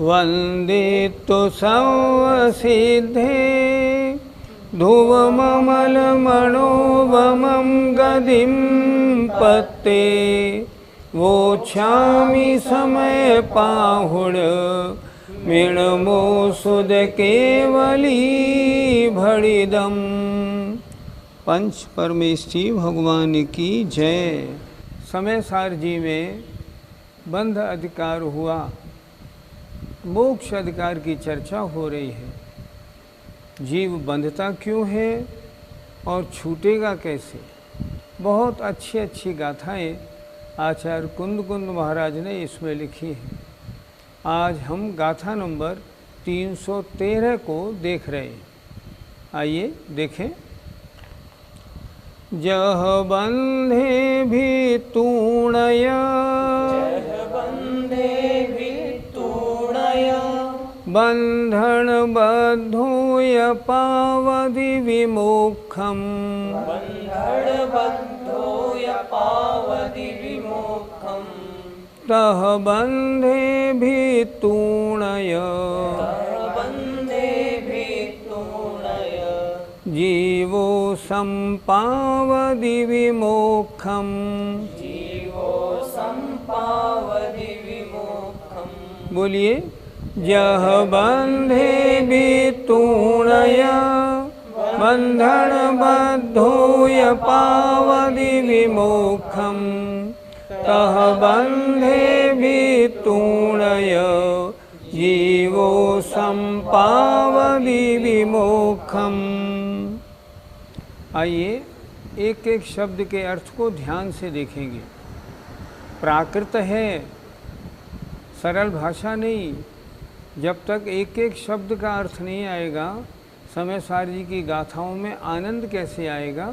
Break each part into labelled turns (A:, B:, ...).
A: वंदे तो संवसिद्धे ध्रुवममलमणोवमं गदिं पत्ते वोच्छामि समय पाहुड मिणमो सुद केवली भड़िदम। पंच परमेष्ठी भगवान की जय। समय सार जी में बंध अधिकार हुआ, मोक्ष अधिकार की चर्चा हो रही है। जीव बंधता क्यों है और छूटेगा कैसे। बहुत अच्छी अच्छी गाथाएं आचार्य कुंद कुंद महाराज ने इसमें लिखी हैं। आज हम गाथा नंबर 313 को देख रहे हैं। आइए देखें। जह बंधे भी तूणया, बंधन बद्धोय पावधि विमोक्षम, तह बंधे भी तूणय, जीवो संपावधि विमोक्षम, बोलिए। जह बंधे भी तूणया, बंधन बद्धोय पावधि विमोक्षम, तह बंधे भी तूणय, जीवो संपावधि विमोक्षम। आइए एक एक शब्द के अर्थ को ध्यान से देखेंगे। प्राकृत है, सरल भाषा नहीं। जब तक एक एक शब्द का अर्थ नहीं आएगा, समय सार जी की गाथाओं में आनंद कैसे आएगा।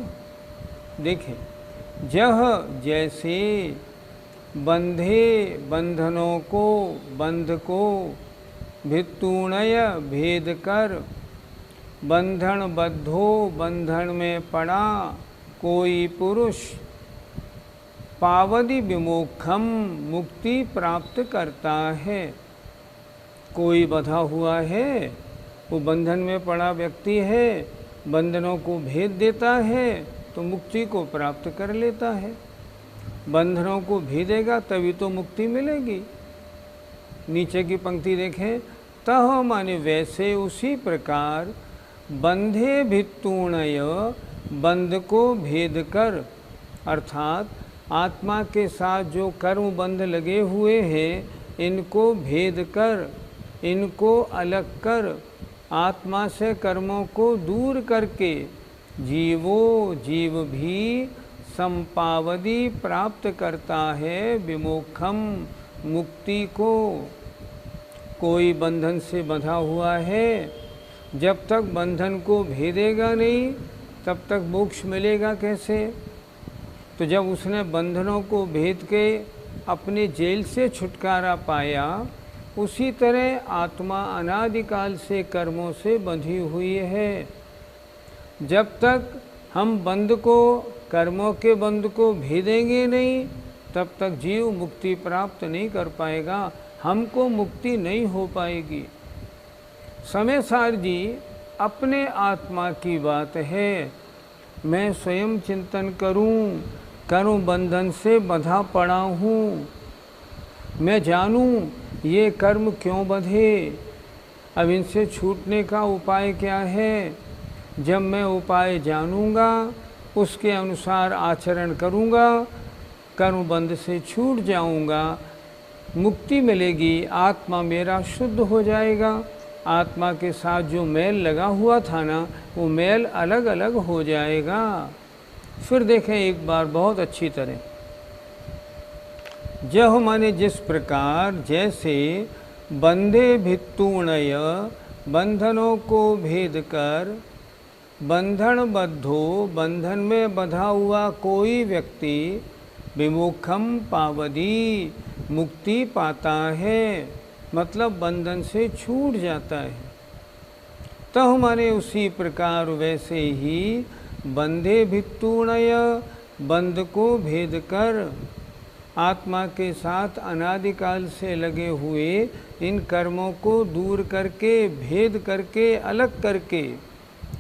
A: देखें। जह जैसे, बंधे बंधनों को, बंध को, भित्तूणय भेद कर, बंधन बद्धो बंधन में पड़ा कोई पुरुष, पावधि विमोक्षम मुक्ति प्राप्त करता है। कोई बंधा हुआ है, वो बंधन में पड़ा व्यक्ति है, बंधनों को भेद देता है तो मुक्ति को प्राप्त कर लेता है। बंधनों को भेदेगा तभी तो मुक्ति मिलेगी। नीचे की पंक्ति देखें। तह माने वैसे, उसी प्रकार, बंधे भित्तूणय बंध को भेद कर, अर्थात आत्मा के साथ जो कर्म बंध लगे हुए हैं इनको भेद कर, इनको अलग कर, आत्मा से कर्मों को दूर करके जीव भी संपावधि प्राप्त करता है विमोक्षम मुक्ति को। कोई बंधन से बंधा हुआ है, जब तक बंधन को भेदेगा नहीं तब तक मोक्ष मिलेगा कैसे। तो जब उसने बंधनों को भेद के अपने जेल से छुटकारा पाया, उसी तरह आत्मा अनादिकाल से कर्मों से बंधी हुई है। जब तक हम बंध को, कर्मों के बंध को भेदेंगे नहीं, तब तक जीव मुक्ति प्राप्त नहीं कर पाएगा, हमको मुक्ति नहीं हो पाएगी। समय सार जी अपने आत्मा की बात है। मैं स्वयं चिंतन करूं बंधन से बंधा पड़ा हूँ, मैं जानूं ये कर्म क्यों बंधे, अब इनसे छूटने का उपाय क्या है। जब मैं उपाय जानूंगा, उसके अनुसार आचरण करूंगा, कर्म बंध से छूट जाऊंगा, मुक्ति मिलेगी, आत्मा मेरा शुद्ध हो जाएगा। आत्मा के साथ जो मैल लगा हुआ था ना, वो मैल अलग अलग हो जाएगा। फिर देखें एक बार बहुत अच्छी तरह, जह माने जिस प्रकार, जैसे बंधे भित्तूणय, बंधनों को भेद कर, बंधन बद्धो, बंधन में बंधा हुआ कोई व्यक्ति, विमुखम पावदी, मुक्ति पाता है, मतलब बंधन से छूट जाता है। तह माने उसी प्रकार वैसे ही बंधे भित्तूणय, बंध को भेद कर, आत्मा के साथ अनादिकाल से लगे हुए इन कर्मों को दूर करके, भेद करके, अलग करके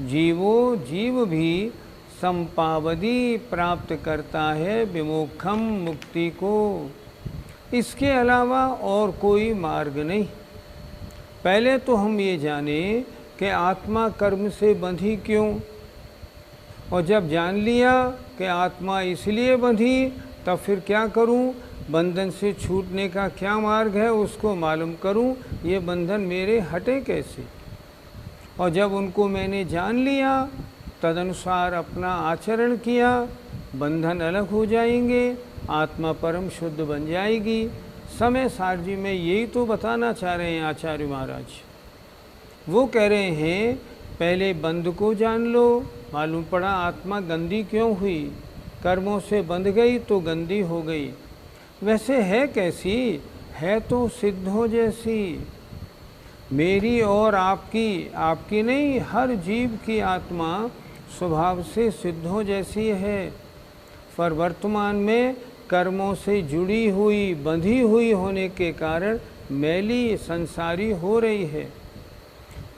A: जीव भी संपावदी प्राप्त करता है, विमोक्षम, मुक्ति को। इसके अलावा और कोई मार्ग नहीं। पहले तो हम ये जाने कि आत्मा कर्म से बंधी क्यों, और जब जान लिया कि आत्मा इसलिए बंधी, तब फिर क्या करूं, बंधन से छूटने का क्या मार्ग है उसको मालूम करूं, ये बंधन मेरे हटे कैसे। और जब उनको मैंने जान लिया, तदनुसार अपना आचरण किया, बंधन अलग हो जाएंगे, आत्मा परम शुद्ध बन जाएगी। समय सार जी में यही तो बताना चाह रहे हैं आचार्य महाराज। वो कह रहे हैं पहले बंध को जान लो, मालूम पड़ा आत्मा गंदी क्यों हुई, कर्मों से बंध गई तो गंदी हो गई। वैसे है कैसी, है तो सिद्धों जैसी। मेरी और आपकी नहीं, हर जीव की आत्मा स्वभाव से सिद्धों जैसी है, पर वर्तमान में कर्मों से जुड़ी हुई, बंधी हुई होने के कारण मैली संसारी हो रही है।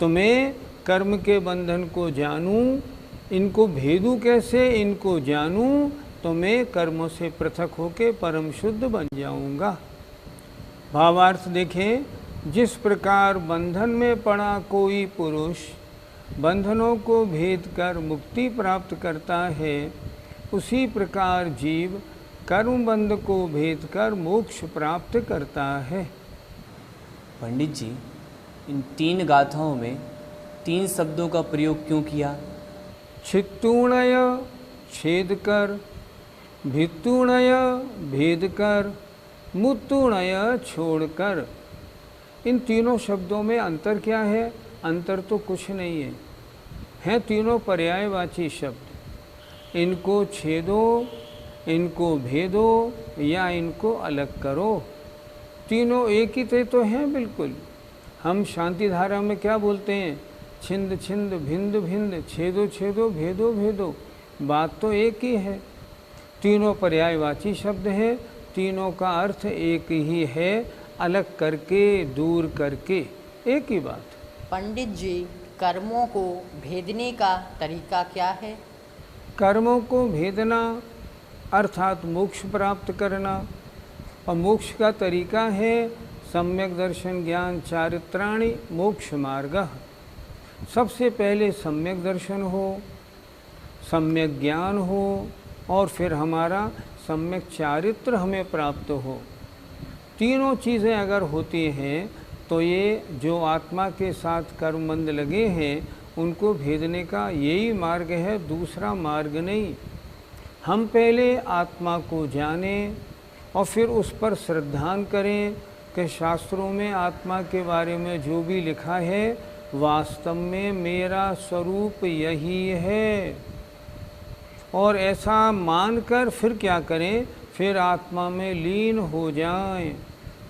A: तो मैं कर्म के बंधन को जानूं, इनको भेदूं कैसे, इनको जानूं तो मैं कर्मों से पृथक होकर परम शुद्ध बन जाऊंगा। भावार्थ देखें, जिस प्रकार बंधन में पड़ा कोई पुरुष बंधनों को भेद कर मुक्ति प्राप्त करता है, उसी प्रकार जीव कर्म बंध को भेद कर मोक्ष प्राप्त करता है।
B: पंडित जी, इन 3 गाथाओं में 3 शब्दों का प्रयोग क्यों किया?
A: छित्तूणय छेद कर, भित्तूणय भेद कर, मुत्तूणय छोड़कर। इन तीनों शब्दों में अंतर क्या है? अंतर तो कुछ नहीं है, हैं तीनों पर्यायवाची शब्द। इनको छेदो, इनको भेदो या इनको अलग करो, तीनों एक ही थे तो हैं बिल्कुल। हम शांति धारा में क्या बोलते हैं? छिंद छिंद भिंद भिंद, छेदो छेदो भेदो भेदो, बात तो एक ही है। तीनों पर्यायवाची शब्द हैं, तीनों का अर्थ एक ही है, अलग करके, दूर करके, एक ही बात।
C: पंडित जी, कर्मों को भेदने का तरीका क्या है?
A: कर्मों को भेदना अर्थात मोक्ष प्राप्त करना, और मोक्ष का तरीका है सम्यक दर्शन ज्ञान चारित्राणि मोक्ष मार्ग। सबसे पहले सम्यक दर्शन हो, सम्यक ज्ञान हो, और फिर हमारा सम्यक चारित्र हमें प्राप्त हो। तीनों चीज़ें अगर होती हैं तो ये जो आत्मा के साथ कर्मबंध लगे हैं उनको भेदने का यही मार्ग है, दूसरा मार्ग नहीं। हम पहले आत्मा को जानें और फिर उस पर श्रद्धान करें कि शास्त्रों में आत्मा के बारे में जो भी लिखा है वास्तव में मेरा स्वरूप यही है, और ऐसा मानकर फिर क्या करें, फिर आत्मा में लीन हो जाएं।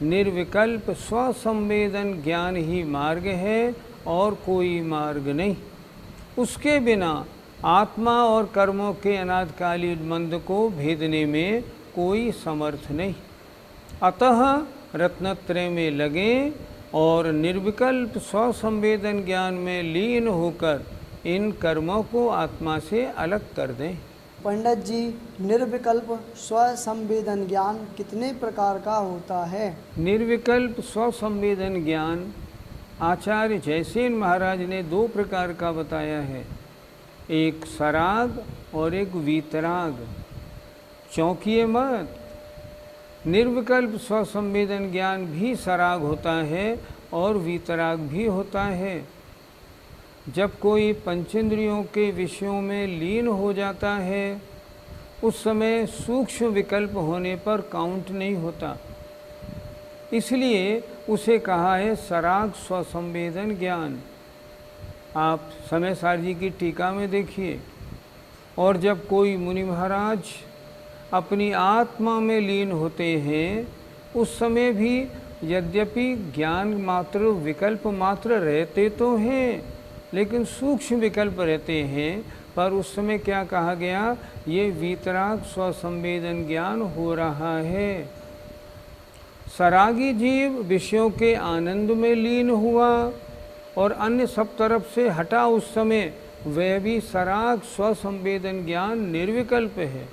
A: निर्विकल्प स्वसंवेदन ज्ञान ही मार्ग है और कोई मार्ग नहीं। उसके बिना आत्मा और कर्मों के अनादिकालीन बंध को भेदने में कोई समर्थ नहीं। अतः रत्नत्रय में लगें और निर्विकल्प स्वसंवेदन ज्ञान में लीन होकर इन कर्मों को आत्मा से अलग कर दें।
D: पंडित जी, निर्विकल्प स्वसंवेदन ज्ञान कितने प्रकार का होता है?
A: निर्विकल्प स्वसंवेदन ज्ञान आचार्य जयसेन महाराज ने 2 प्रकार का बताया है, एक सराग और एक वीतराग। चौंकिए मत, निर्विकल्प स्वसंवेदन ज्ञान भी सराग होता है और वीतराग भी होता है। जब कोई पंचेंद्रियों के विषयों में लीन हो जाता है उस समय सूक्ष्म विकल्प होने पर काउंट नहीं होता, इसलिए उसे कहा है सराग स्वसंवेदन ज्ञान। आप समय सार जी की टीका में देखिए। और जब कोई मुनि महाराज अपनी आत्मा में लीन होते हैं, उस समय भी यद्यपि ज्ञान मात्र विकल्प मात्र रहते तो हैं, लेकिन सूक्ष्म विकल्प रहते हैं, पर उस समय क्या कहा गया, ये वीतराग स्वसंवेदन ज्ञान हो रहा है। सरागी जीव विषयों के आनंद में लीन हुआ और अन्य सब तरफ से हटा, उस समय वह भी सराग स्वसंवेदन ज्ञान निर्विकल्प है।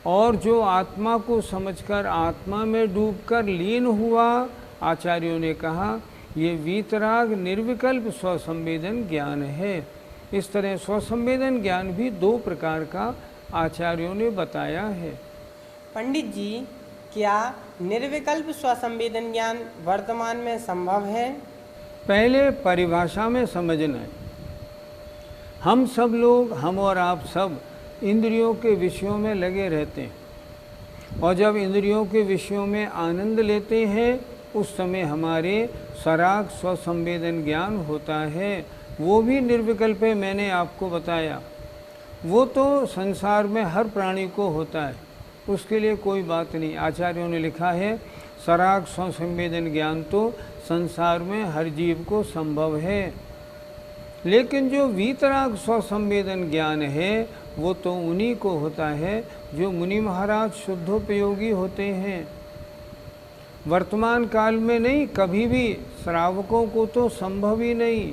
A: और जो आत्मा को समझकर आत्मा में डूबकर लीन हुआ, आचार्यों ने कहा ये वीतराग निर्विकल्प स्वसंवेदन ज्ञान है। इस तरह स्वसंवेदन ज्ञान भी दो प्रकार का आचार्यों ने बताया है।
E: पंडित जी, क्या निर्विकल्प स्वसंवेदन ज्ञान वर्तमान में संभव है?
A: पहले परिभाषा में समझना है। हम सब लोग, हम और आप सब इंद्रियों के विषयों में लगे रहते हैं, और जब इंद्रियों के विषयों में आनंद लेते हैं, उस समय हमारे सराग स्वसंवेदन ज्ञान होता है। वो भी निर्विकल्प है, मैंने आपको बताया। वो तो संसार में हर प्राणी को होता है, उसके लिए कोई बात नहीं। आचार्यों ने लिखा है सराग स्वसंवेदन ज्ञान तो संसार में हर जीव को संभव है, लेकिन जो वीतराग स्वसंवेदन ज्ञान है वो तो उन्हीं को होता है जो मुनि महाराज शुद्धोपयोगी होते हैं। वर्तमान काल में नहीं, कभी भी श्रावकों को तो संभव ही नहीं।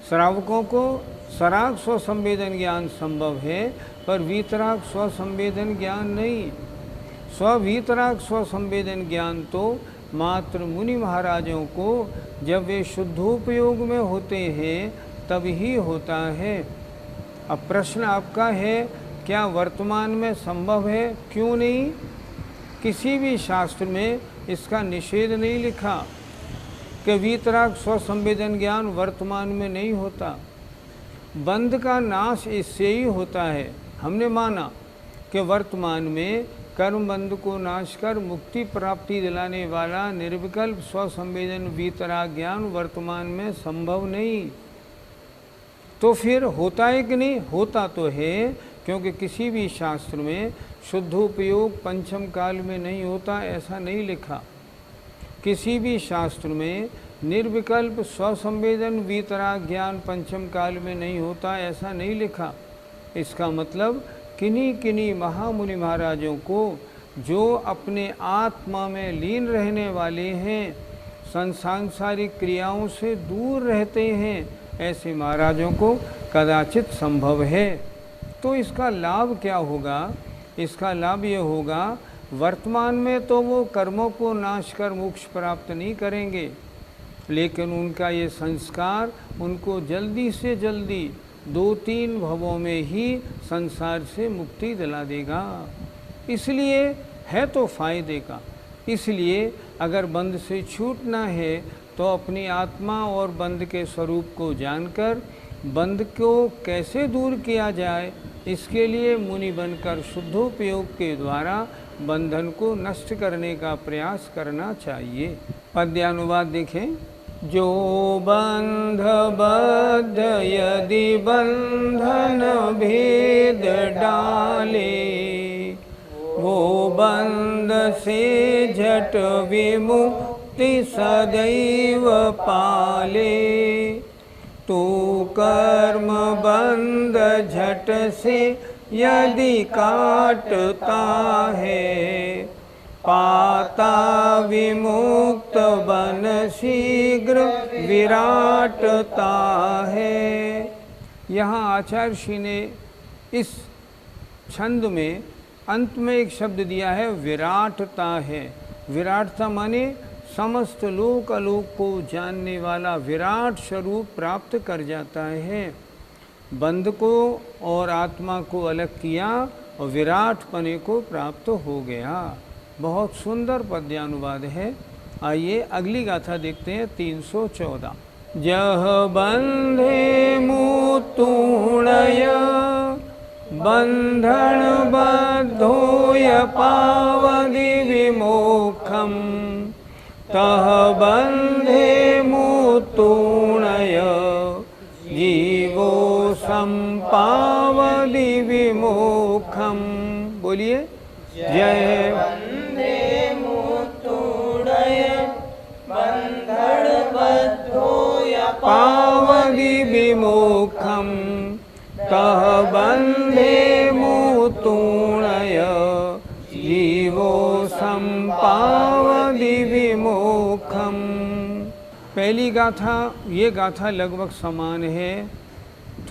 A: श्रावकों को सराग स्वसंवेदन ज्ञान संभव है, पर वीतराग स्वसंवेदन ज्ञान नहीं। वीतराग स्वसंवेदन ज्ञान तो मात्र मुनि महाराजों को जब वे शुद्धोपयोग में होते हैं तब ही होता है। अब प्रश्न आपका है, क्या वर्तमान में संभव है? क्यों नहीं? किसी भी शास्त्र में इसका निषेध नहीं लिखा कि वीतराग स्वसंवेदन ज्ञान वर्तमान में नहीं होता। बंध का नाश इससे ही होता है। हमने माना कि वर्तमान में कर्म बंध को नाश कर मुक्ति प्राप्ति दिलाने वाला निर्विकल्प स्वसंवेदन वीतराग ज्ञान वर्तमान में संभव नहीं। तो फिर होता है कि नहीं? होता तो है, क्योंकि किसी भी शास्त्र में शुद्धोपयोग पंचम काल में नहीं होता, ऐसा नहीं लिखा। किसी भी शास्त्र में निर्विकल्प स्वसंवेदन वीतराग ज्ञान पंचम काल में नहीं होता, ऐसा नहीं लिखा। इसका मतलब किन्हीं किन्हीं महामुनि महाराजों को जो अपने आत्मा में लीन रहने वाले हैं, सांसारिक क्रियाओं से दूर रहते हैं, ऐसे महाराजों को कदाचित संभव है। तो इसका लाभ क्या होगा? इसका लाभ ये होगा, वर्तमान में तो वो कर्मों को नाश कर मोक्ष प्राप्त नहीं करेंगे, लेकिन उनका ये संस्कार उनको जल्दी से जल्दी 2-3 भवों में ही संसार से मुक्ति दिला देगा। इसलिए है तो फायदे का। इसलिए अगर बंध से छूटना है तो अपनी आत्मा और बंध के स्वरूप को जानकर बंध को कैसे दूर किया जाए, इसके लिए मुनि बनकर शुद्धोपयोग के द्वारा बंधन को नष्ट करने का प्रयास करना चाहिए। पद्यानुवाद देखें। जो बंध बद्ध यदि बंधन भेद डाले, वो बंध से झट विमुक्ति सदैव पाले। तो कर्म बंध झट से यदि काटता है, पाता विमुक्त बन शीघ्र विराटता है। यहाँ आचार्य श्री ने इस छंद में अंत में एक शब्द दिया है, विराटता है। विराटता माने समस्त लोक अलोक को जानने वाला विराट स्वरूप प्राप्त कर जाता है। बंध को और आत्मा को अलग किया और विराट पने को प्राप्त हो गया। बहुत सुंदर पद्यानुवाद है। आइए अगली गाथा देखते हैं। 314। जह बंधे मुतुणय बंधन बद्धोय पावति विमोक्षम तह बंधे मुक्तूणय जीवो संपावति विमोक्षम। बोलिए जय
E: बंधे मुक्तूणय बंधन बद्धोय
A: पावति विमोक्षम तह बंधे मुक्तूणय जीवो संपावति विमोक्षम। पहली गाथा, ये गाथा लगभग समान है,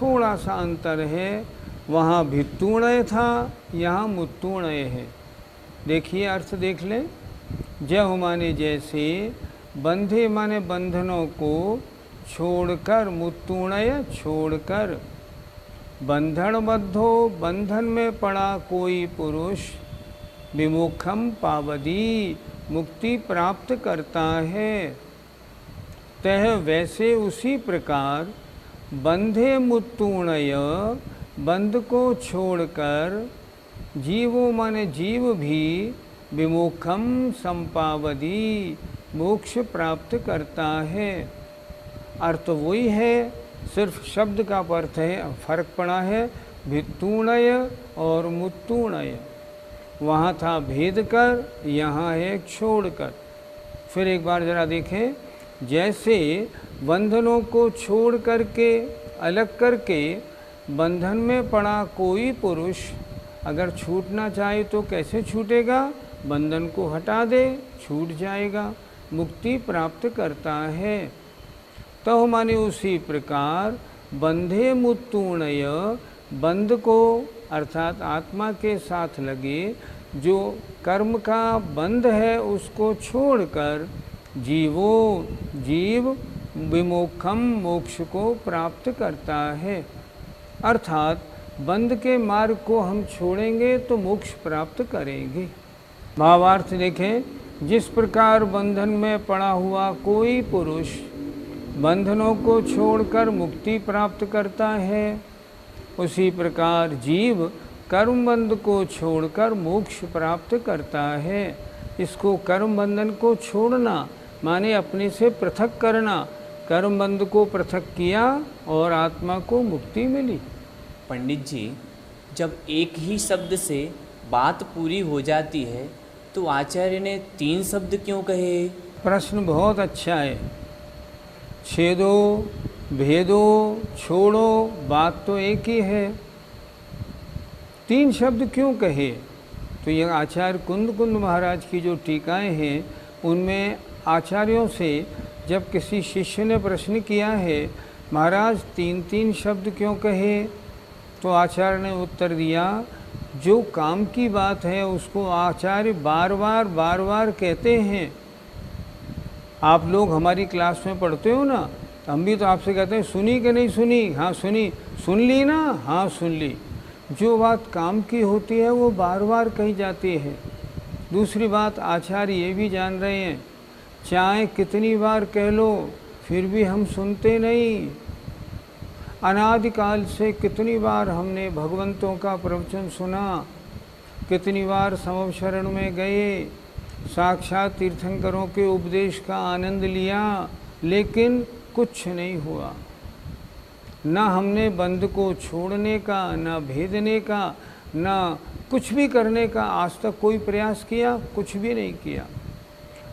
A: थोड़ा सा अंतर है। वहाँ भित्तूणय था, यहाँ मुत्तूणय है। देखिए अर्थ देख लें। जय माने जैसे, बंधे माने बंधनों को छोड़कर, मुत्तूणय छोड़कर, बंधन बद्धो बंधन में पड़ा कोई पुरुष, विमुखम पावदी मुक्ति प्राप्त करता है। तह वैसे उसी प्रकार बंधे मुत्तूणय बंध को छोड़कर, जीवो माने जीव भी, विमुखम संपावदी मोक्ष प्राप्त करता है। अर्थ वही है, सिर्फ शब्द का अर्थ है फर्क पड़ा है। भित्तूणय और मुत्तूणय, वहाँ था भेद कर, यहाँ है छोड़कर। फिर एक बार जरा देखें। जैसे बंधनों को छोड़ करके, अलग करके, बंधन में पड़ा कोई पुरुष अगर छूटना चाहे तो कैसे छूटेगा? बंधन को हटा दे, छूट जाएगा, मुक्ति प्राप्त करता है। तो माने उसी प्रकार बंधे मुत्तूणय, बंध को अर्थात आत्मा के साथ लगे जो कर्म का बंध है उसको छोड़कर जीव विमोक्षम मोक्ष को प्राप्त करता है। अर्थात बंध के मार्ग को हम छोड़ेंगे तो मोक्ष प्राप्त करेंगे। भावार्थ देखें। जिस प्रकार बंधन में पड़ा हुआ कोई पुरुष बंधनों को छोड़कर मुक्ति प्राप्त करता है, उसी प्रकार जीव कर्म बंध को छोड़कर मोक्ष प्राप्त करता है। इसको कर्म बंधन को छोड़ना माने अपने से पृथक करना। कर्म बंध को पृथक किया और आत्मा को मुक्ति मिली।
B: पंडित जी, जब एक ही शब्द से बात पूरी हो जाती है तो आचार्य ने 3 शब्द क्यों कहे?
A: प्रश्न बहुत अच्छा है। छेदो, भेदो, छोड़ो, बात तो एक ही है, 3 शब्द क्यों कहे? तो यह आचार्य कुंद महाराज की जो टीकाएं हैं उनमें आचार्यों से जब किसी शिष्य ने प्रश्न किया है महाराज 3 शब्द क्यों कहे, तो आचार्य ने उत्तर दिया जो काम की बात है उसको आचार्य बार बार कहते हैं। आप लोग हमारी क्लास में पढ़ते हो ना, तो हम भी तो आपसे कहते हैं सुनी कि नहीं सुनी? हाँ सुनी। सुन ली ना? हाँ सुन ली। जो बात काम की होती है वो बार बार कही जाती है। दूसरी बात आचार्य ये भी जान रहे हैं चाहे कितनी बार कह लो फिर भी हम सुनते नहीं। अनादिकाल से कितनी बार हमने भगवंतों का प्रवचन सुना, कितनी बार समव शरण में गए, साक्षात तीर्थंकरों के उपदेश का आनंद लिया, लेकिन कुछ नहीं हुआ। ना हमने बंध को छोड़ने का, ना भेदने का, ना कुछ भी करने का आज तक कोई प्रयास किया? कुछ भी नहीं किया।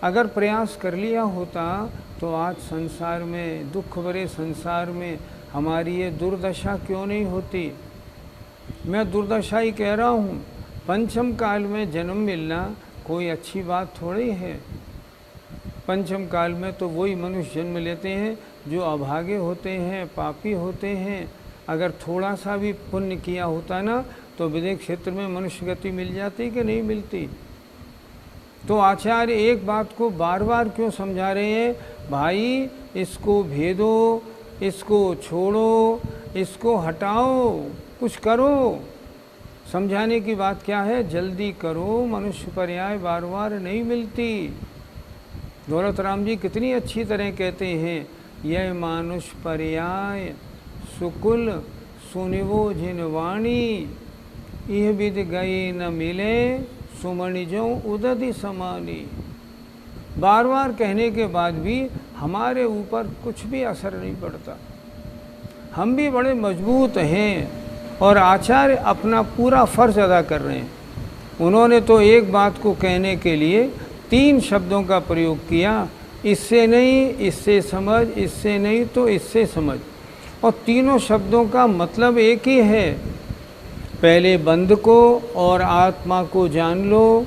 A: अगर प्रयास कर लिया होता तो आज संसार में, दुख भरे संसार में हमारी ये दुर्दशा क्यों नहीं होती? मैं दुर्दशा ही कह रहा हूँ। पंचम काल में जन्म मिलना कोई अच्छी बात थोड़ी है। पंचम काल में तो वही मनुष्य जन्म लेते हैं जो अभागे होते हैं, पापी होते हैं। अगर थोड़ा सा भी पुण्य किया होता ना तो विदेह क्षेत्र में मनुष्य गति मिल जाती कि नहीं मिलती? तो आचार्य एक बात को बार बार क्यों समझा रहे हैं? भाई इसको भेदो, इसको छोड़ो, इसको हटाओ, कुछ करो। समझाने की बात क्या है? जल्दी करो, मनुष्य पर्याय बार बार नहीं मिलती। दौलत राम जी कितनी अच्छी तरह कहते हैं, यह मानुष पर्याय सुकुल सुनिवो जिन वाणी यह विद गई न मिले सुमणिजों उदधि समानी। बार बार कहने के बाद भी हमारे ऊपर कुछ भी असर नहीं पड़ता। हम भी बड़े मजबूत हैं और आचार्य अपना पूरा फर्ज अदा कर रहे हैं। उन्होंने तो एक बात को कहने के लिए 3 शब्दों का प्रयोग किया, इससे नहीं, इससे समझ, इससे नहीं तो इससे समझ, और तीनों शब्दों का मतलब एक ही है। पहले बंध को और आत्मा को जान लो।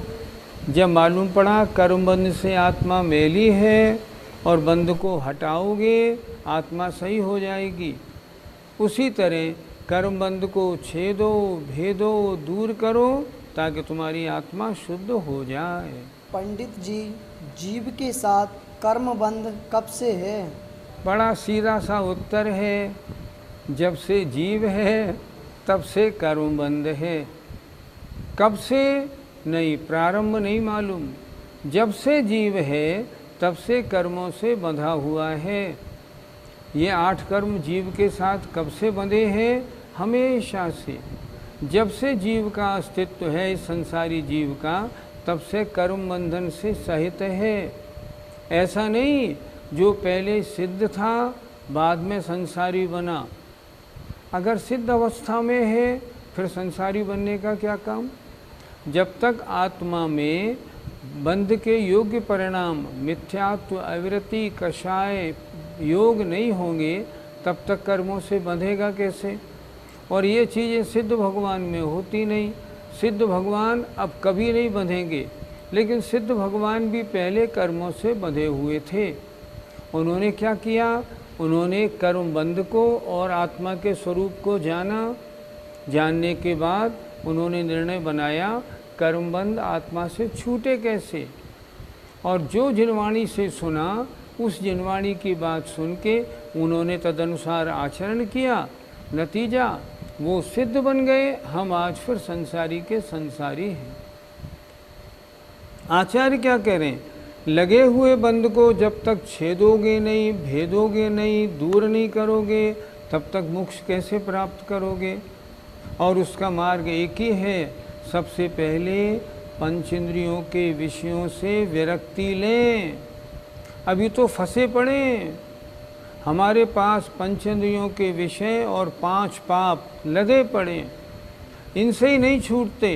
A: जब मालूम पड़ा कर्म बंध से आत्मा मैली है और बंध को हटाओगे आत्मा सही हो जाएगी, उसी तरह कर्म बंध को छेदो, भेदो, दूर करो ताकि तुम्हारी आत्मा शुद्ध हो जाए।
D: पंडित जी, जीव के साथ कर्म बंध कब से है?
A: बड़ा सीधा सा उत्तर है, जब से जीव है तब से कर्म बंध है। कब से नहीं, प्रारंभ नहीं मालूम। जब से जीव है तब से कर्मों से बंधा हुआ है। ये 8 कर्म जीव के साथ कब से बंधे हैं? हमेशा से। जब से जीव का अस्तित्व है, इस संसारी जीव का, तब से कर्म बंधन से सहित है। ऐसा नहीं जो पहले सिद्ध था बाद में संसारी बना। अगर सिद्ध अवस्था में है फिर संसारी बनने का क्या काम? जब तक आत्मा में बंध के योग्य परिणाम मिथ्यात्व, अविरति, कषाय योग नहीं होंगे तब तक कर्मों से बंधेगा कैसे? और ये चीज़ें सिद्ध भगवान में होती नहीं। सिद्ध भगवान अब कभी नहीं बंधेंगे, लेकिन सिद्ध भगवान भी पहले कर्मों से बंधे हुए थे। उन्होंने क्या किया? उन्होंने कर्म बंध को और आत्मा के स्वरूप को जाना। जानने के बाद उन्होंने निर्णय बनाया कर्मबंध आत्मा से छूटे कैसे। और जो जिनवाणी से सुना उस जिनवाणी की बात सुन के उन्होंने तदनुसार आचरण किया। नतीजा वो सिद्ध बन गए। हम आज फिर संसारी के संसारी हैं। आचार्य क्या कह रहे हैं? लगे हुए बंध को जब तक छेदोगे नहीं, भेदोगे नहीं, दूर नहीं करोगे, तब तक मोक्ष कैसे प्राप्त करोगे? और उसका मार्ग एक ही है। सबसे पहले पंचेंद्रियों के विषयों से विरक्ति लें। अभी तो फंसे पड़े। हमारे पास पंचेंद्रियों के विषय और 5 पाप लदे पड़े, इनसे ही नहीं छूटते।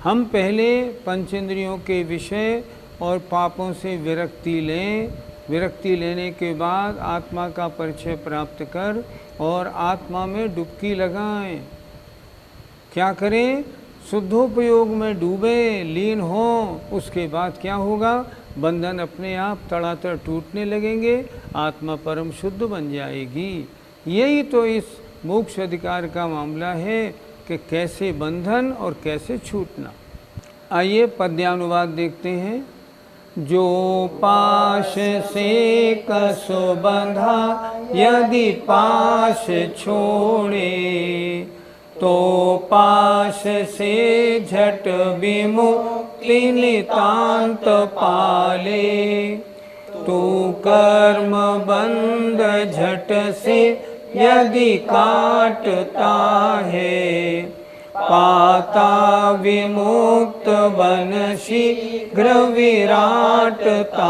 A: हम पहले पंचेंद्रियों के विषय और पापों से विरक्ति लें। विरक्ति लेने के बाद आत्मा का परिचय प्राप्त कर और आत्मा में डुबकी लगाएं। क्या करें? शुद्धोपयोग में डूबे, लीन हो। उसके बाद क्या होगा? बंधन अपने आप तड़ातड़ टूटने लगेंगे, आत्मा परम शुद्ध बन जाएगी। यही तो इस मोक्ष अधिकार का मामला है कि कैसे बंधन और कैसे छूटना। आइए पद्यानुवाद देखते हैं। जो पाश से कसो बंधा यदि पाश छोड़े, तो पाश से झट विमुक्ति नितांत पाले। तू कर्म बंध झट से यदि काटता है, पाता विमुक्त बन शीघ्र विराटता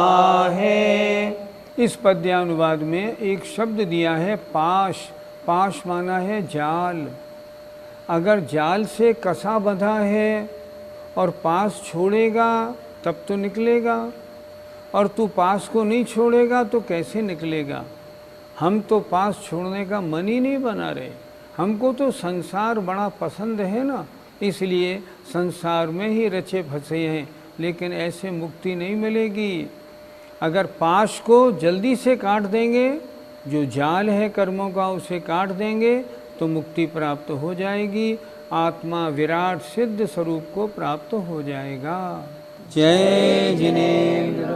A: है। इस पद्यानुवाद में एक शब्द दिया है पाश। पाश माना है जाल। अगर जाल से कसा बंधा है और पास छोड़ेगा तब तो निकलेगा, और तू पास को नहीं छोड़ेगा तो कैसे निकलेगा? हम तो पास छोड़ने का मन ही नहीं बना रहे। हमको तो संसार बड़ा पसंद है ना, इसलिए संसार में ही रचे फंसे हैं, लेकिन ऐसे मुक्ति नहीं मिलेगी। अगर पाश को जल्दी से काट देंगे, जो जाल है कर्मों का उसे काट देंगे, तो मुक्ति प्राप्त हो जाएगी। आत्मा विराट सिद्ध स्वरूप को प्राप्त हो जाएगा। जय जिनेन्द्र।